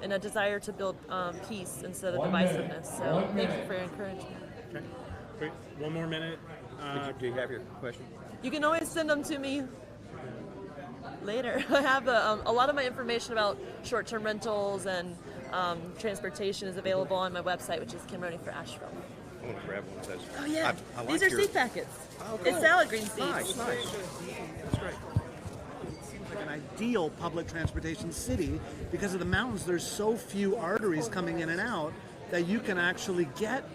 and a desire to build peace instead of divisiveness. So thank you for your encouragement. Okay. Wait, one more minute. Do you have your question? You can always send them to me later. I have a lot of my information about short-term rentals and transportation is available on my website, which is Kim Roney for Asheville. I want to grab one of those. Oh yeah, I these like are seed packets. Oh, cool. It's salad green seeds. Nice. That's great. Like an ideal public transportation city because of the mountains. There's so few arteries coming in and out that you can actually get,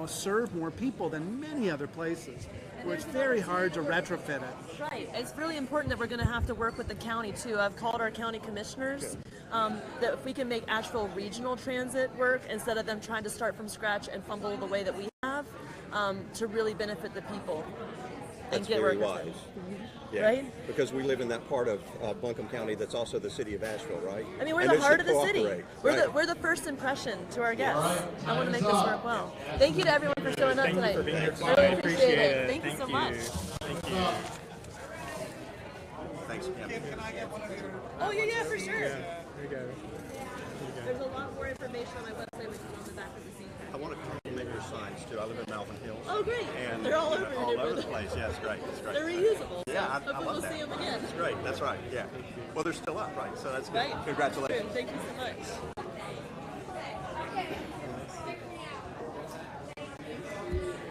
serve more people than many other places, where it's very hard to retrofit it. Right. It's really important that we're going to have to work with the county too. I've called our county commissioners that if we can make Asheville regional transit work instead of them trying to start from scratch and fumble the way that we have, to really benefit the people. That's and get very workers wise. in. Right? Because we live in that part of Buncombe County that's also the city of Asheville, right? I mean, we're And the they heart should of the city. cooperate. We're the first impression to our guests. I want to make this work well. Thank you to everyone for showing up tonight. Thank you for being here. I really appreciate it. Thank you so much. Thank you. Thanks, Kim. Oh yeah, for sure. There you go. There's a lot more information on my website, which is on the back of the seat. I want to compliment your signs too. I live in Malvern Hills. Oh great. And They're all over your all over neighborhood. the place. Yeah, it's great. It's great. They're reusable. Yeah, I Hopefully love we'll that. see them again. It's great. That's right. Yeah. Well, they're still up, right? So that's good. Right. Congratulations. Thank you so much.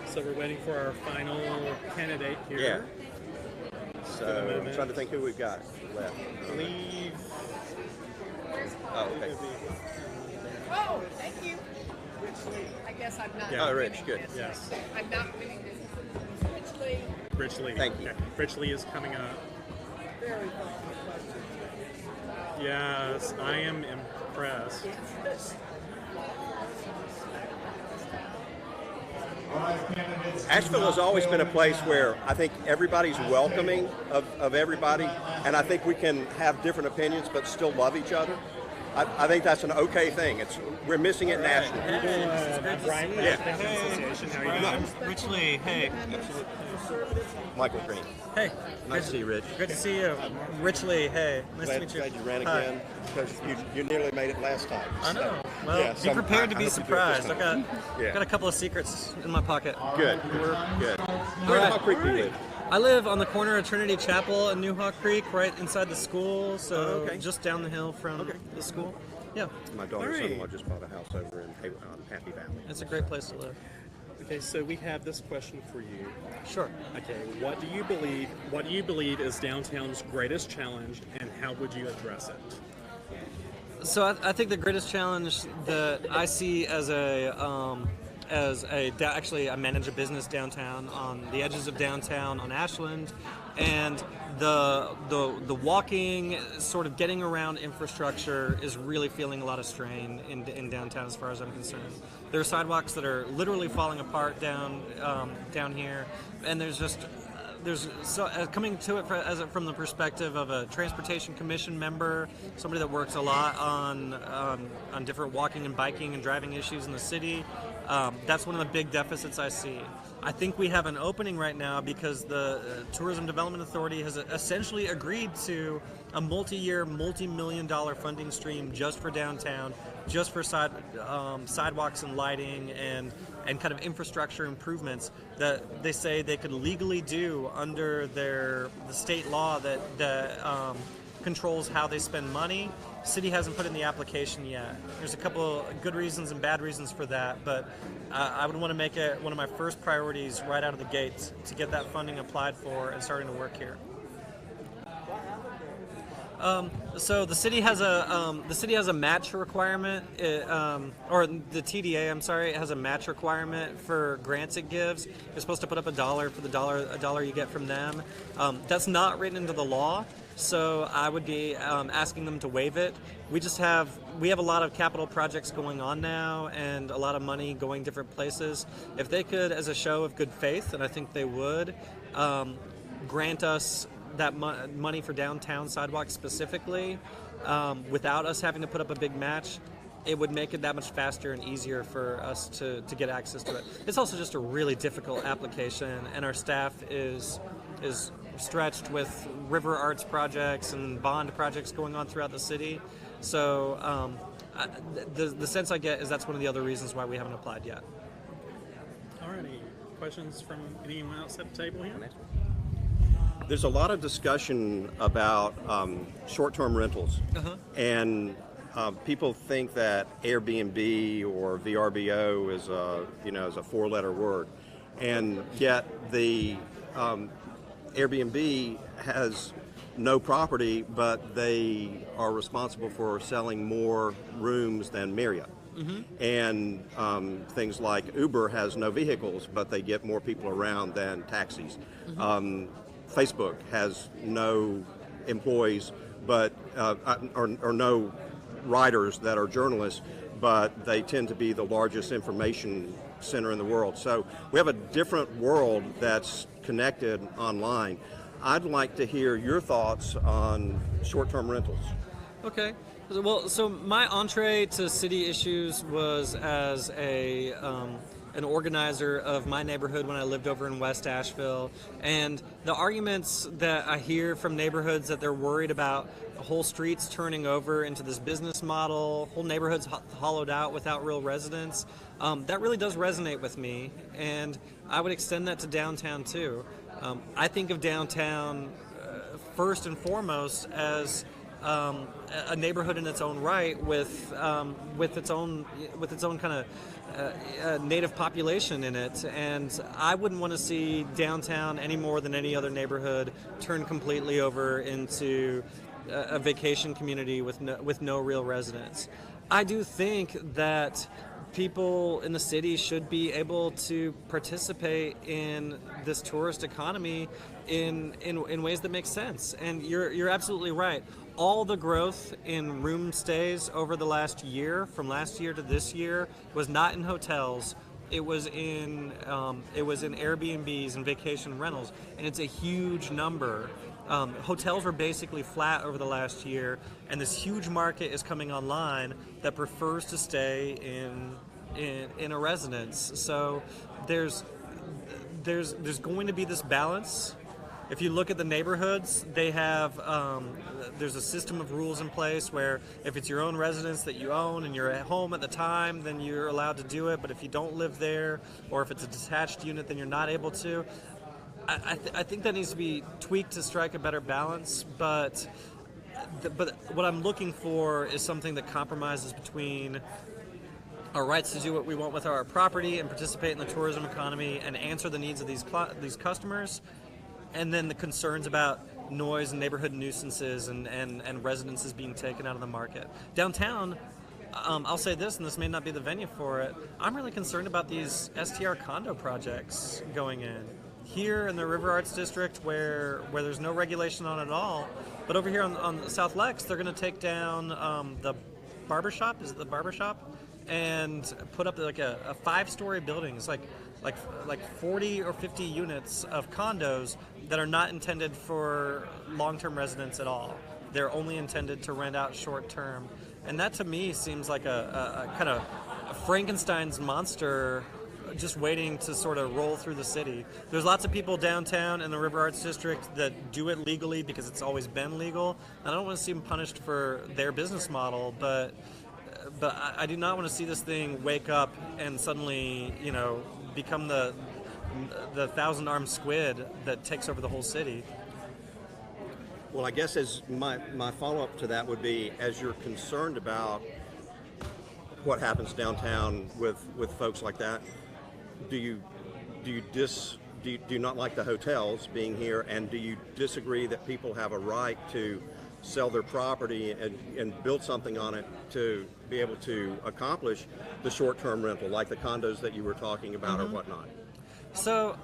So we're waiting for our final candidate here. Yeah. So I'm trying to think who we've got left. I believe. Oh, okay. Oh, thank you. I guess I'm not. Yeah. Oh, Rich, winning good. this. Yes. I'm not winning this. Rich Lee. Rich Lee. Thank you. Okay. Rich Lee is coming up. Very thoughtful question. Yes, I am impressed. Asheville has always been a place where I think everybody's welcoming of everybody, and I think we can have different opinions but still love each other. I think that's an okay thing. We're missing it nationally. I'm Brian from the Education Association. How are you doing? Rich Lee, hey. Michael Green. Hey. Nice to see you, Rich. Good to see you. Rich Lee, hey. Nice to meet you. Glad you ran Hi. again because you nearly made it last time. I know. So, Well, yeah, be so prepared I to be hope you do it this surprised. I've time. got a couple of secrets in my pocket. Good. Good. Where in Hawk Creek do you live? I live on the corner of Trinity Chapel and New Hawk Creek, right inside the school, so okay. just down the hill from the school. Yeah, My daughter's All right. son-in-law just bought a house over in Happy Valley. it's a great place to live. Okay, so we have this question for you. Sure. Okay, what do you believe is downtown's greatest challenge, and how would you address it? So I think the greatest challenge that I see actually I manage a business downtown on the edges of downtown on Ashland, and the walking, sort of getting around infrastructure is really feeling a lot of strain in downtown as far as I'm concerned. There are sidewalks that are literally falling apart down here, and coming to it from the perspective of a transportation commission member, somebody that works a lot on different walking and biking and driving issues in the city. That's one of the big deficits I see. I think we have an opening right now because the Tourism Development Authority has essentially agreed to a multi-year, multi-million-dollar funding stream just for downtown, just for sidewalks and lighting and kind of infrastructure improvements that they say they could legally do under the state law that controls how they spend money. City hasn't put in the application yet. There's a couple good reasons and bad reasons for that, but I would want to make it one of my first priorities right out of the gates to get that funding applied for and starting to work here. So the city has a match requirement, or the TDA, I'm sorry, it has a match requirement for grants it gives. You're supposed to put up $1 for the dollar you get from them. That's not written into the law, so I would be asking them to waive it. We have a lot of capital projects going on now and a lot of money going different places. If they could, as a show of good faith, and I think they would, grant us that money for downtown sidewalks specifically, without us having to put up a big match, it would make it that much faster and easier for us to get access to it. It's also just a really difficult application, and our staff is stretched with river arts projects and bond projects going on throughout the city. So the sense I get is that's one of the other reasons why we haven't applied yet. Alrighty, questions from anyone else at the table here? There's a lot of discussion about short-term rentals, and people think that Airbnb or VRBO is a four-letter word, and yet the Airbnb has no property, but they are responsible for selling more rooms than Marriott. And things like Uber has no vehicles, but they get more people around than taxis. Facebook has no employees, but or no writers that are journalists, but they tend to be the largest information center in the world. So we have a different world that's connected online. I'd like to hear your thoughts on short-term rentals. Okay. Well, so my entree to city issues was as an organizer of my neighborhood when I lived over in West Asheville, and the arguments that I hear from neighborhoods that they're worried about whole streets turning over into this business model, whole neighborhoods hollowed out without real residents, that really does resonate with me, and I would extend that to downtown too. I think of downtown first and foremost as a neighborhood in its own right, with its own kind of native population in it, and I wouldn't want to see downtown any more than any other neighborhood turn completely over into a vacation community with no real residents. I do think that people in the city should be able to participate in this tourist economy in ways that make sense. And you're absolutely right. All the growth in room stays over the last year, from last year to this year, was not in hotels. It was in Airbnbs and vacation rentals, and it's a huge number. Hotels were basically flat over the last year, and this huge market is coming online that prefers to stay in a residence. So there's going to be this balance. If you look at the neighborhoods, they have there's a system of rules in place where if it's your own residence that you own and you're at home at the time, then you're allowed to do it. But if you don't live there, or if it's a detached unit, then you're not able to. I think that needs to be tweaked to strike a better balance. But what I'm looking for is something that compromises between our rights to do what we want with our property and participate in the tourism economy and answer the needs of these customers, and then the concerns about noise and neighborhood nuisances and residences being taken out of the market. Downtown, I'll say this, and this may not be the venue for it, I'm really concerned about these STR condo projects going in. Here in the River Arts District, where there's no regulation on it at all, but over here on South Lex, they're going to take down the barbershop, is it the barbershop? And put up like a 5-story building. It's like 40 or 50 units of condos that are not intended for long-term residents at all. They're only intended to rent out short-term. And that to me seems like a kind of Frankenstein's monster just waiting to sort of roll through the city. There's lots of people downtown in the River Arts District that do it legally because it's always been legal. And I don't want to see them punished for their business model, but I do not want to see this thing wake up and suddenly, become the 1,000-armed squid that takes over the whole city. Well, I guess as my follow-up to that would be, as you're concerned about what happens downtown with folks like that, do you not like the hotels being here, and do you disagree that people have a right to sell their property and build something on it to be able to accomplish the short-term rental, like the condos that you were talking about or whatnot? So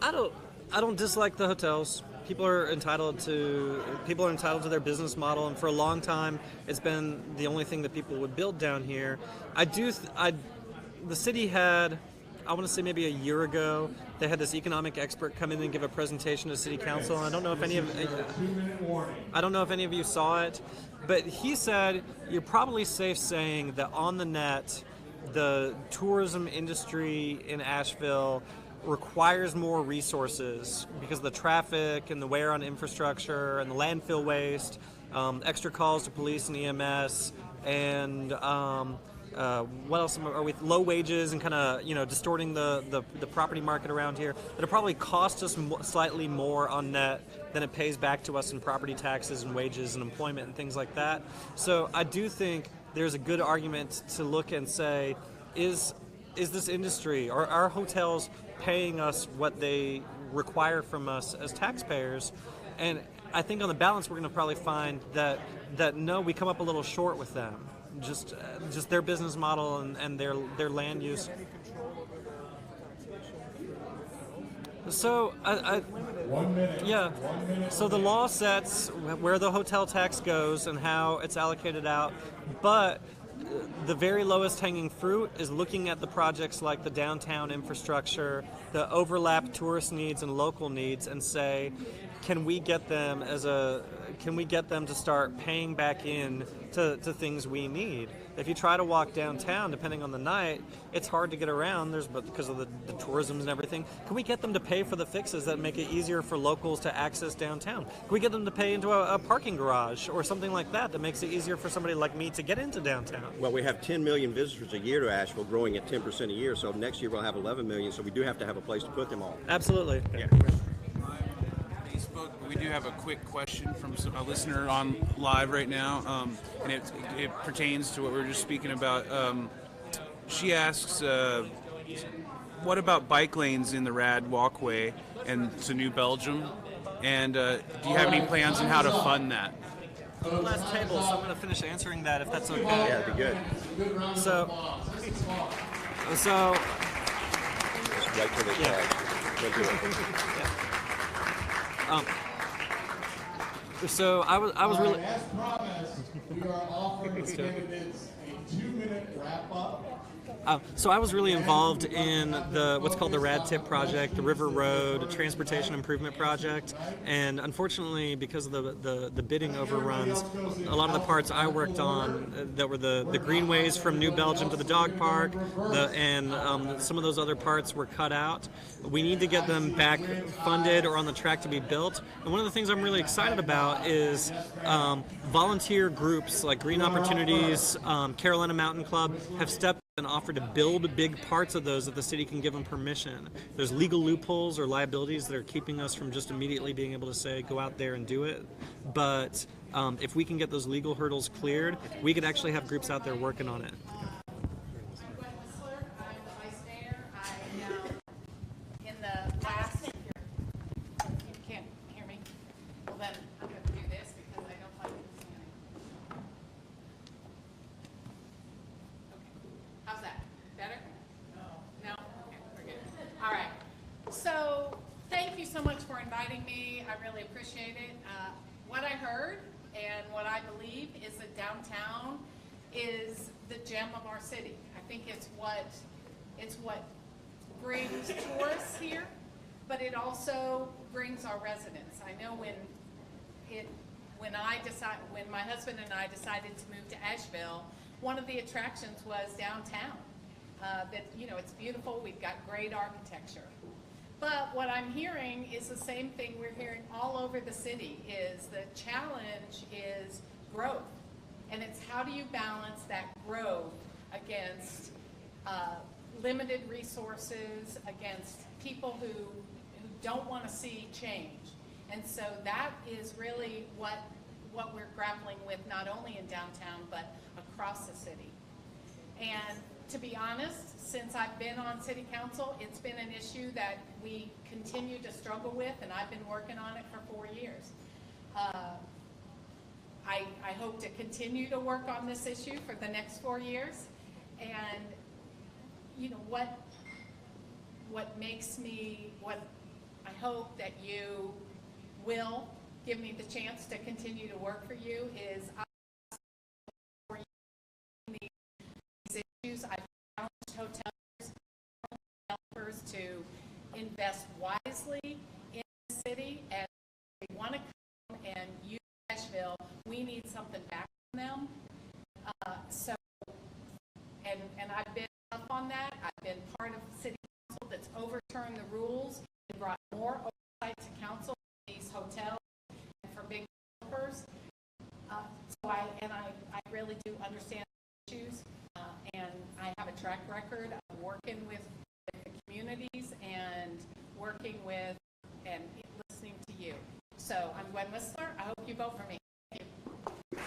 I don't dislike the hotels. People are entitled to their business model, and for a long time it's been the only thing that people would build down here. The city had, I want to say maybe a year ago, they had this economic expert come in and give a presentation to City Council. I don't know if any of you saw it, but he said you're probably safe saying that on the net, the tourism industry in Asheville requires more resources because of the traffic and the wear on infrastructure and the landfill waste, extra calls to police and EMS, and what else are we? Low wages and kind of distorting the property market around here. That'll probably cost us slightly more on net than it pays back to us in property taxes and wages and employment and things like that. So I do think there's a good argument to look and say, is this industry, are our hotels paying us what they require from us as taxpayers? And I think on the balance, we're going to probably find that no, we come up a little short with them. Just their business model and their land use. So yeah. So the law sets where the hotel tax goes and how it's allocated out, but the very lowest hanging fruit is looking at the projects like the downtown infrastructure, the overlap tourist needs and local needs, and say, can we get them to start paying back in to things we need? If you try to walk downtown, depending on the night, it's hard to get around. Because of the tourism and everything. Can we get them to pay for the fixes that make it easier for locals to access downtown? Can we get them to pay into a parking garage or something like that makes it easier for somebody like me to get into downtown? Well, we have 10 million visitors a year to Asheville, growing at 10% a year. So next year we'll have 11 million. So we do have to have a place to put them all. Absolutely. Yeah. Facebook, we do have a quick question from a listener on live right now, and it pertains to what we were just speaking about. She asks, what about bike lanes in the Rad Walkway and to New Belgium? And do you have any plans on how to fund that? Last table, so I'm going to finish answering that if that's okay. Yeah, that'd be good. So Just wait till they Don't do it. So I was really. As promised, we are offering the candidates a 2-minute wrap-up. So I was really involved in what's called the Rad Tip project, the River Road Transportation Improvement Project, and unfortunately, because of the bidding overruns, a lot of the parts I worked on that were the greenways from New Belgium to the dog park, and some of those other parts were cut out. We need to get them back funded or on the track to be built. And one of the things I'm really excited about is volunteer groups like Green Opportunities, Carolina Mountain Club have stepped and offered to build big parts of those if the city can give them permission. There's legal loopholes or liabilities that are keeping us from just immediately being able to say, go out there and do it. But if we can get those legal hurdles cleared, we could actually have groups out there working on it. In the last, you can't hear me? Well then, I'm going to do this because I don't like it. How's that? Better? No? Okay, we're good. All right. So, thank you so much for inviting me. I really appreciate it. What I heard and what I believe is that downtown is the gem of our city. I think it's what brings tourists here, but it also brings our residents. I know when my husband and I decided to move to Asheville, one of the attractions was downtown. It's beautiful. We've got great architecture. But what I'm hearing is the same thing we're hearing all over the city, is the challenge is growth. And it's how do you balance that growth against limited resources, against people who don't want to see change. And so that is really what we're grappling with, not only in downtown, but across the city. And to be honest, since I've been on city council, it's been an issue that we continue to struggle with, and I've been working on it for 4 years. I hope to continue to work on this issue for the next 4 years. And what I hope that you will give me the chance to continue to work for you is these issues. I've challenged hotels, developers to invest wisely in the city, and if they want to come and use Asheville, we need something back from them. And I've been up on that. I've been part of city council that's overturned the rules and brought more oversight to council for these hotels and for big developers. I really do understand issues, and I have a track record of working with the communities and working with and listening to you. So I'm Gwen Whistler. I hope you vote for me. Thank you.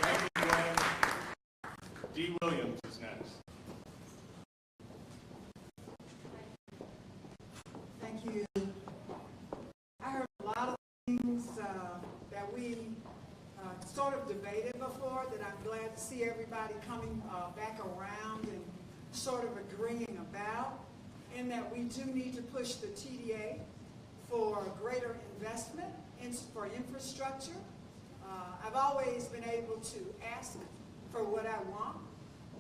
Thank you, Gwen. Dee Williams is next. Thank you. I heard a lot of things that we sort of debated before that I'm glad to see everybody coming back around and sort of agreeing about, in that we do need to push the TDA for greater investment for infrastructure. I've always been able to ask for what I want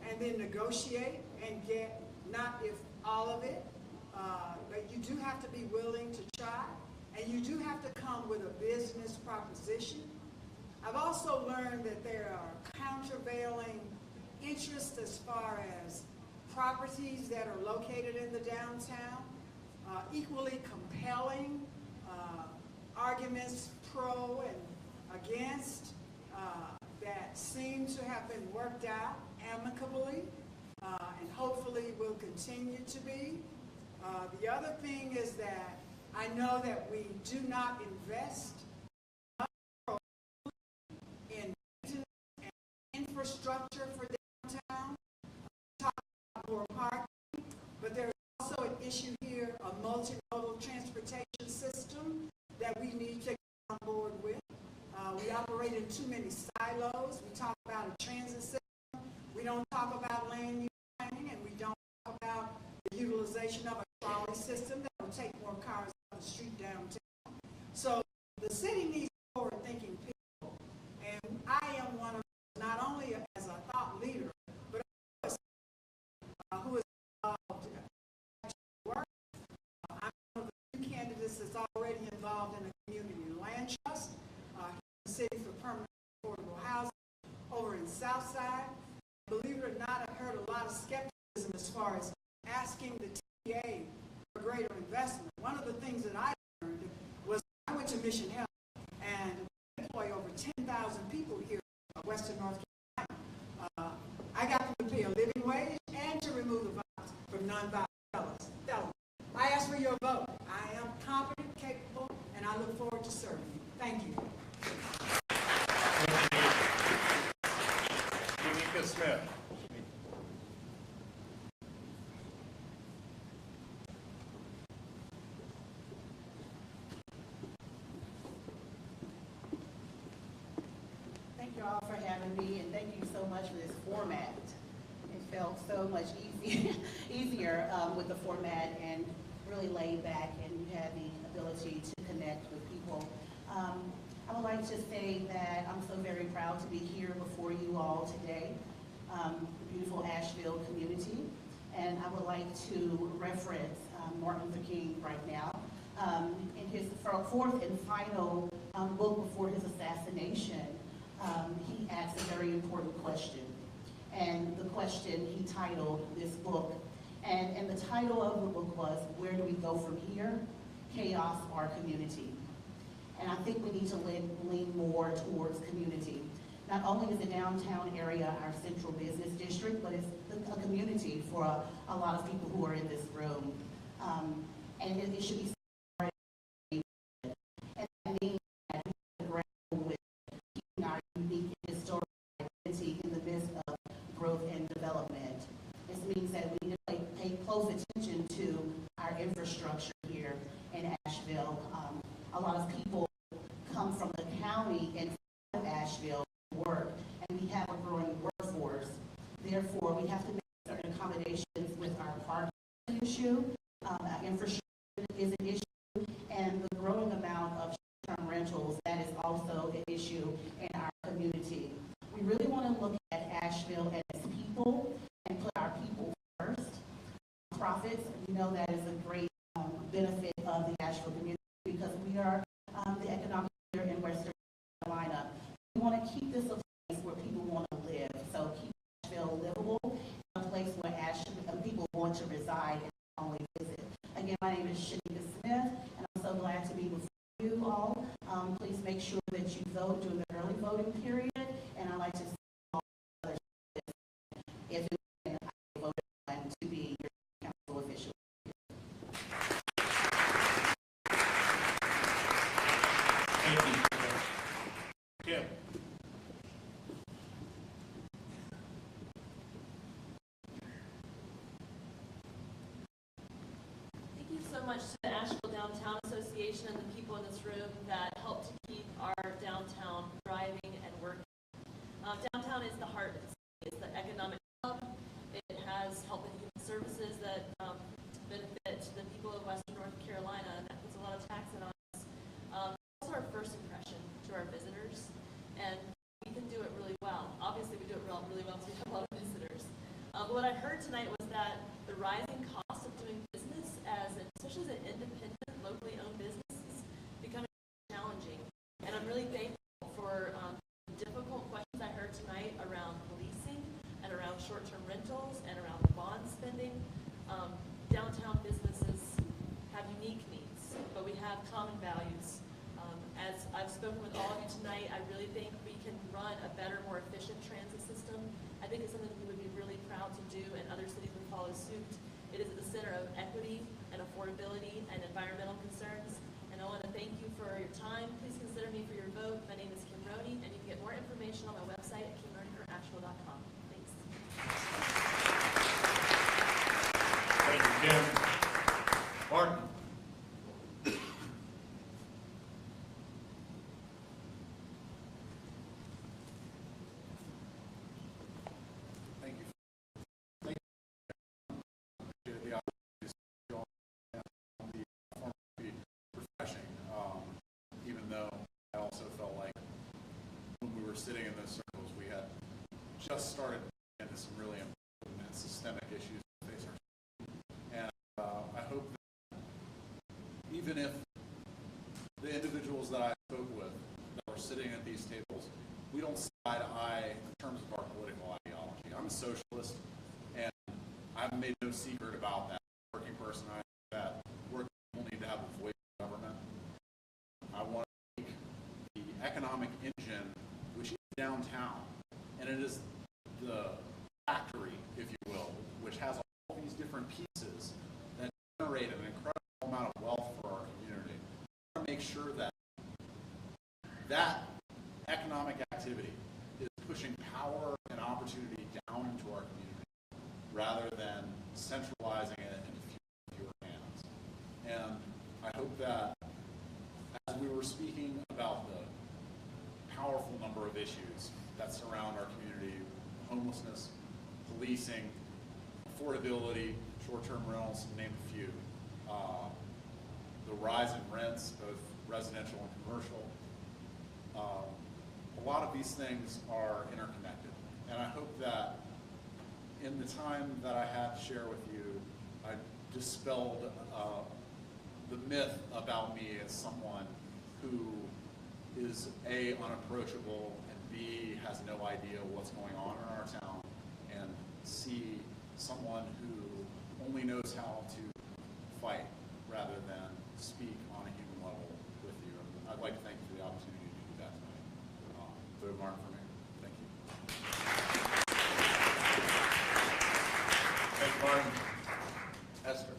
and then negotiate and get not if all of it, but you do have to be willing to try, and you do have to come with a business proposition. I've also learned that there are countervailing interests as far as properties that are located in the downtown, equally compelling arguments pro and against that seem to have been worked out amicably and hopefully will continue to be. The other thing is that I know that we do not invest in maintenance and infrastructure for downtown. Talk about more parking, but there's also an issue here, a multimodal transportation system that we need to get on board with. We operate in too many silos. We talk about a transit system. We don't talk about land use planning, and we don't talk about the utilization of a trolley system that will take more cars off the street downtown. So the city needs forward-thinking people, and I am one of them, not only as a thought leader, but also who is involved in work. I'm one of the few candidates that's already involved in a community land trust in the city for permanent affordable housing over in Southside. Believe it or not, I've heard a lot of skepticism as far as asking the TA for greater investment. One of the things that I learned was I went to Mission Health and employ over 10,000 people here in Western North Carolina. I got them to pay a living wage and to remove the violence from nonviolent felons. I ask for your vote. I am competent, capable, and I look forward to serving you. Thank you. Shanika Smith. Thank you all for having me, and thank you so much for this format. It felt so much easier with the format and really laid back, and you had the ability to connect with people. I would like to say that I'm so very proud to be here before you all today, the beautiful Asheville community, and I would like to reference Martin Luther King right now. In his fourth and final book before his assassination, he asked a very important question. And the question he titled this book, and the title of the book was, "Where do we go from here? Chaos or community?" And I think we need to lean more towards community. Not only is the downtown area our central business district, but it's a community for a lot of people who are in this room. And it should be celebrated. And that means that we have to grapple with keeping our unique historic identity in the midst of growth and development. This means that we need to pay close attention to our infrastructure here in Asheville. A lot of people come from the county and from Asheville to work, and we have a growing workforce. Therefore, we have to make certain accommodations with our parking issue. Our infrastructure is an issue, and the growing amount of short-term rentals, that is also an issue in our community. We really want to look at Asheville as people and put our people first. Profits, we know that is a great benefit of the Asheville community because we are the economic leader in Western Carolina. We want to keep this a place where people want to live. So keep Asheville livable, a place where people want to reside and not only visit. Again, my name is Shanika Smith, and I'm so glad to be with you all. Please make sure that you vote like to see all others if you can vote on to be your council official. Thank you. Kim. Thank you so much to the Asheville Downtown Association and the people in this room that help to keep our downtown thriving and working. Downtown is the heart of the city. It's the economic hub. It has health and human services that benefit the people of Western North Carolina, and that puts a lot of tax in on us. It's also our first impression to our visitors, and we can do it really well. Obviously, we do it really well because we have a lot of visitors. But what I heard tonight was that the rising cost of doing business, especially as an independent, locally owned business, is becoming challenging. And I'm really thankful for the difficult questions I heard tonight around policing and around short-term rentals and around bond spending. Downtown businesses have unique needs, but we have common values. As I've spoken with all of you tonight, I really think we can run a better, more efficient transit system. I think it's something we would be really proud to do, and other cities would follow suit. It is at the center of equity and affordability and environmental concerns. And I want to thank you for your time. Please consider me for your vote. My name is Kim Roney, and you can get more information on my website at kimroneyforasheville.com. Thanks. Thank you, Kim. Martin. Thank you. Thank you. The opportunity to see on the platform to be refreshing, even though I also felt like when we were sitting in those circles, we had just started into some really important and systemic issues that face our city. And I hope that even if the individuals that I spoke with that were sitting at these tables, we don't see eye to eye in terms of our political ideology. I'm a socialist, and I've made no secret about that. Working person, that working people need to have a voice in government. I want to make the economic engine, which is downtown, and it is the factory, if you will, which has all these different pieces that generate an incredible amount of wealth for our community. I want to make sure that that economic activity is pushing power and opportunity down into our community rather than centralizing it into fewer hands. And I hope that as we were speaking about the powerful number of issues that surround our community, homelessness, policing, affordability, short-term rentals, to name a few, the rise in rents, both residential and commercial, a lot of these things are interconnected. And I hope that in the time that I had to share with you, I dispelled the myth about me as someone who is A, unapproachable, and B, has no idea what's going on in our town, and C, someone who only knows how to fight rather than speak on a human level with you. And I'd like to thank you for the opportunity to do that tonight. Vote Martin for me. Thank you. Thank you, Martin. Esther.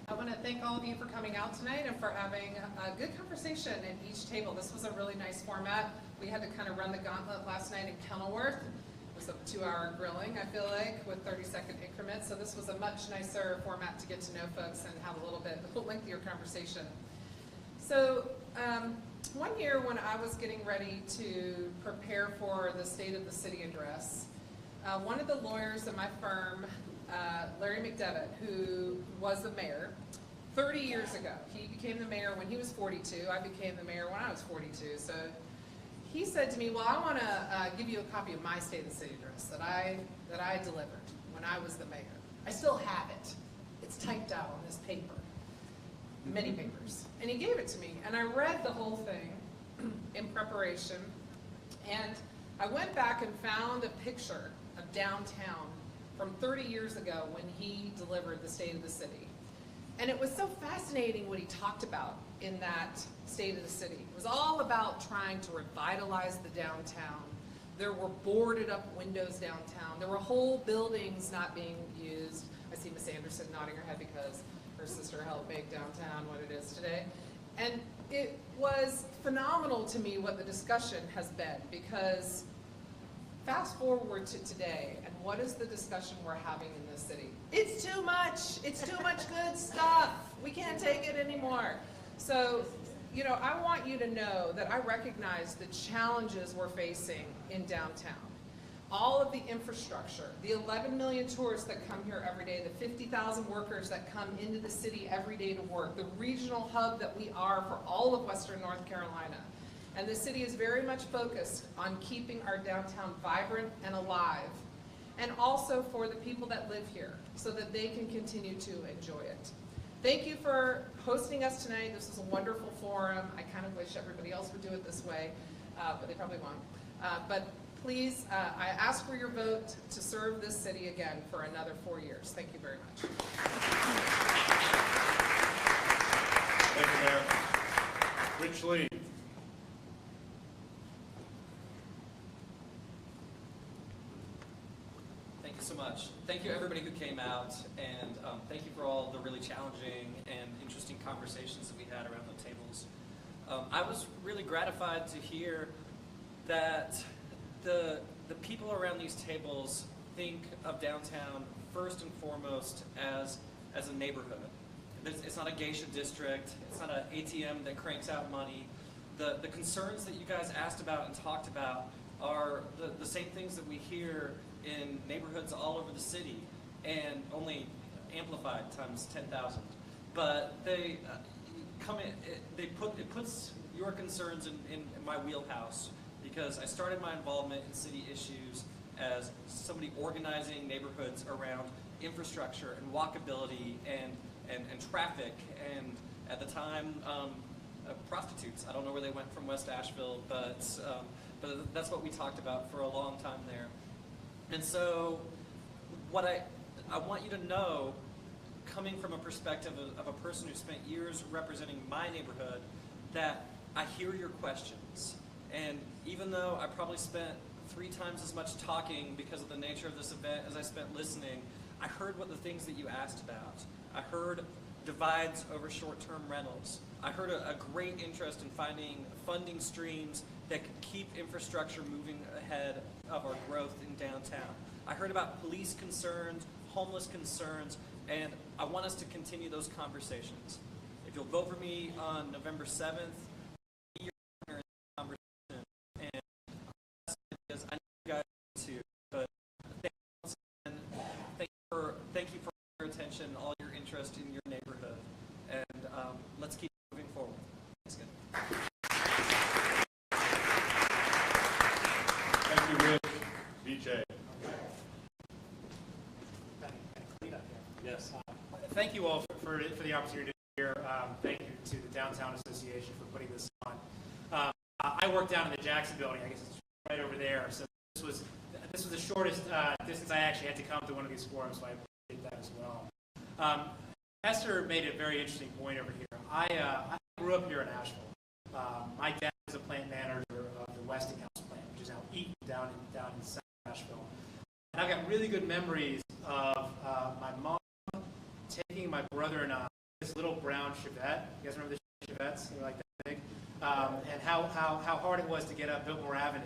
I want to thank all of you for coming out tonight and for having a good conversation at each table. This was a really nice format. We had to kind of run the gauntlet last night in Kenilworth. It was a 2-hour grilling, I feel like, with 30-second increments. So this was a much nicer format to get to know folks and have a little bit lengthier conversation. So one year when I was getting ready to prepare for the State of the City address, one of the lawyers at my firm, Larry McDevitt, who was the mayor 30 years ago. He became the mayor when he was 42. I became the mayor when I was 42. So he said to me, well, I want to give you a copy of my State of the City address that I delivered when I was the mayor. I still have it. It's typed out on this paper, many papers. And he gave it to me, and I read the whole thing in preparation. And I went back and found a picture of downtown from 30 years ago when he delivered the State of the City. And it was so fascinating what he talked about in that State of the City. It was all about trying to revitalize the downtown. There were boarded up windows downtown. There were whole buildings not being used. I see Miss Anderson nodding her head because her sister helped make downtown what it is today. And it was phenomenal to me what the discussion has been, because fast forward to today, and what is the discussion we're having in this city? It's too much. It's too much good stuff. We can't take it anymore. So, you know, I want you to know that I recognize the challenges we're facing in downtown. All of the infrastructure, the 11 million tourists that come here every day, the 50,000 workers that come into the city every day to work, the regional hub that we are for all of Western North Carolina. And the city is very much focused on keeping our downtown vibrant and alive, and also for the people that live here so that they can continue to enjoy it. Thank you for hosting us tonight. This was a wonderful forum. I kind of wish everybody else would do it this way, but they probably won't. But please, I ask for your vote to serve this city again for another 4 years. Thank you very much. Thank you, Mayor. Rich Lee. Thank you so much. Thank you everybody who came out, and thank you for all the really challenging and interesting conversations that we had around the tables. I was really gratified to hear that the people around these tables think of downtown first and foremost as a neighborhood. It's not a geisha district. It's not an ATM that cranks out money. The concerns that you guys asked about and talked about are the same things that we hear in neighborhoods all over the city, and only amplified times 10,000. But they come in. It puts your concerns in my wheelhouse, because I started my involvement in city issues as somebody organizing neighborhoods around infrastructure and walkability and traffic, and at the time prostitutes. I don't know where they went from West Asheville, but that's what we talked about for a long time there. And so what I want you to know, coming from a perspective of a person who spent years representing my neighborhood, that I hear your questions. And even though I probably spent 3 times as much talking because of the nature of this event as I spent listening, I heard what the things that you asked about. I heard divides over short-term rentals. I heard a great interest in finding funding streams that could keep infrastructure moving ahead of our growth in downtown. I heard about police concerns, homeless concerns, and I want us to continue those conversations. If you'll vote for me on November 7th, be your partner in the conversation. And I know you guys too, but thank you for your attention, all your interest in your neighborhood, and let's keep moving forward. Thanks, good. Thank you, Rich. BJ. Yes. Thank you all for the opportunity to be here. Thank you to the Downtown Association for putting this on. I work down in the Jackson building. I guess it's right over there. So this was the shortest distance I actually had to come to one of these forums, so I appreciate that as well. Esther made a very interesting point over here. I grew up here in Asheville. My dad was a plant manager of the Westinghouse plant, which is now Eaton down in South Asheville. And I've got really good memories of my mom taking my brother and I this little brown Chevette. You guys remember the Chevettes? They were like that big. And how hard it was to get up Biltmore Avenue.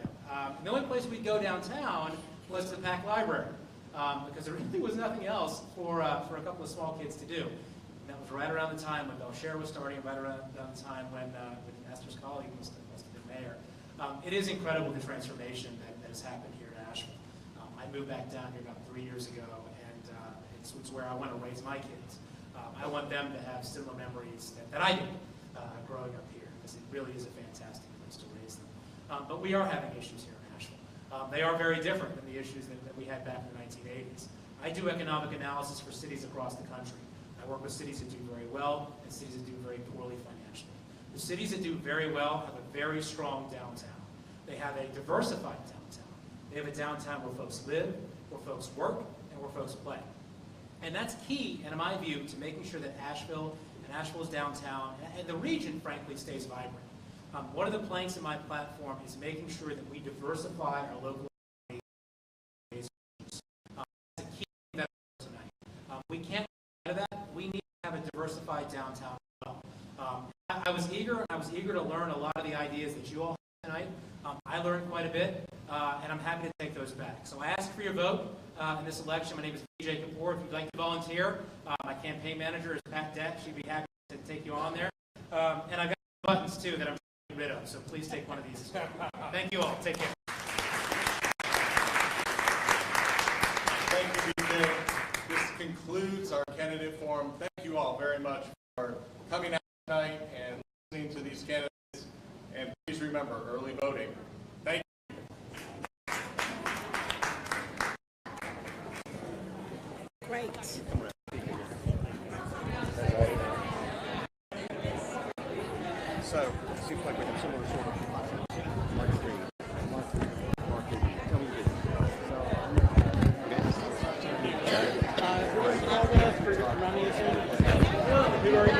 The only place we'd go downtown was to the Pack Library, because there really was nothing else for a couple of small kids to do. And that was right around the time when Belshare was starting, right around the time when Esther's colleague must have been mayor. It is incredible the transformation that has happened here in Asheville. I moved back down here about 3 years ago, and it's where I want to raise my kids. I want them to have similar memories that I did growing up here, because it really is a fantastic place to raise them. But we are having issues here in Asheville. They are very different than the issues that we had back in the 1980s. I do economic analysis for cities across the country. I work with cities that do very well and cities that do very poorly financially. The cities that do very well have a very strong downtown. They have a diversified downtown. They have a downtown where folks live, where folks work, and more folks play. And that's key, in my view, to making sure that Asheville and Asheville's downtown and the region, frankly, stays vibrant. One of the planks in my platform is making sure that we diversify our local organizations. That's a key thing that tonight. We can't get out of that. We need to have a diversified downtown as well. I was eager to learn a lot of the ideas that you all have tonight. I learned quite a bit, and I'm happy to take those back. So I ask for your vote in this election. My name is PJ Kapoor. If you'd like to volunteer, my campaign manager is Pat Dett. She'd be happy to take you on there. And I've got buttons, too, that I'm getting rid of, so please take one of these as well. Thank you all. Take care. Thank you, BJ. This concludes our candidate forum. Thank you all very much for coming out tonight and listening to these candidates. And please remember, early voting. Thank you. Great. So it seems like we have similar sort of Mark Green. Tell me We've already